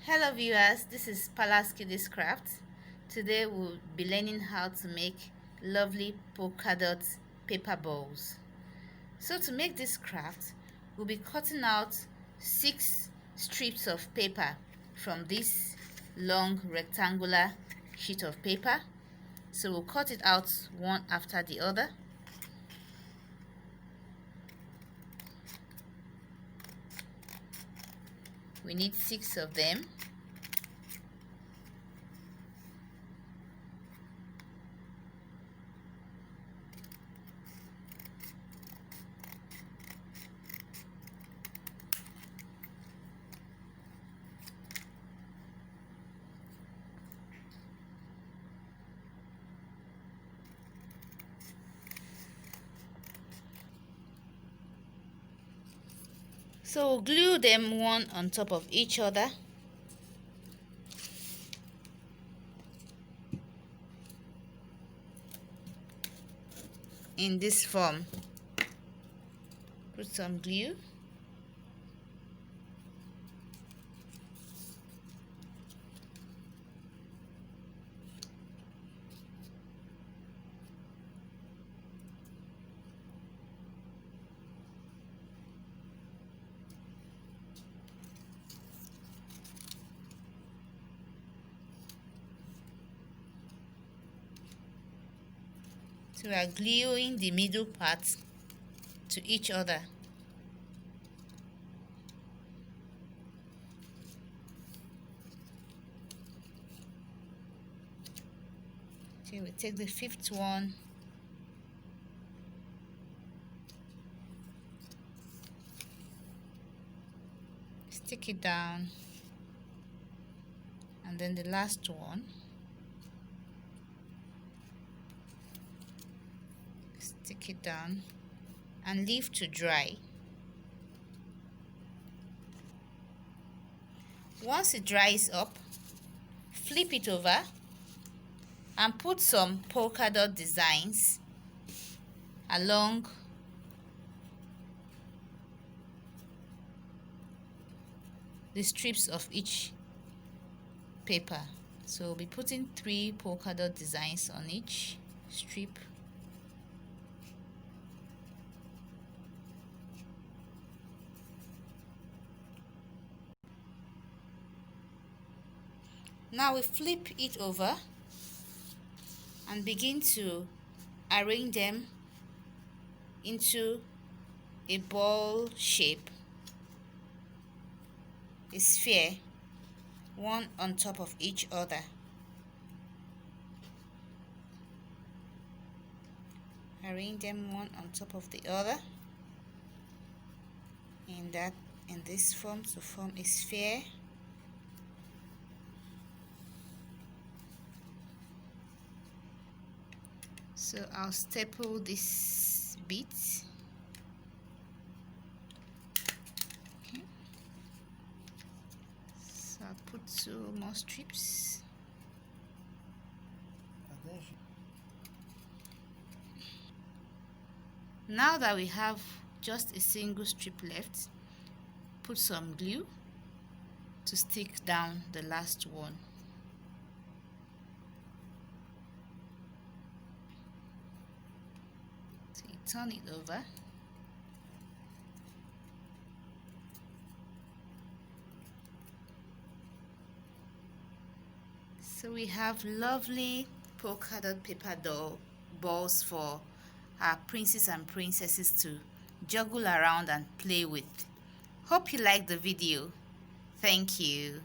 Hello viewers, this is Palace Kiddies Craft. Today we'll be learning how to make lovely polka dot paper balls. So to make this craft, we'll be cutting out 6 strips of paper from this long rectangular sheet of paper. So we'll cut it out one after the other. We need 6 of them. So we'll glue them one on top of each other. In this form. Put some glue. So we are gluing the middle part to each other. So we take the 5th one, stick it down, and then the last one, stick it down and leave to dry. Once it dries up, flip it over and put some polka dot designs along the strips of each paper. So we'll be putting 3 polka dot designs on each strip. Now we flip it over and begin to arrange them into a ball shape, a sphere, one on top of each other. Arrange them one on top of the other in this form to form a sphere. So I'll staple this bit. Okay. So I'll put 2 more strips. Now that we have just a single strip left, put some glue to stick down the last one. So you turn it over. So we have lovely polka dot paper doll balls for our princes and princesses to juggle around and play with. Hope you liked the video. Thank you.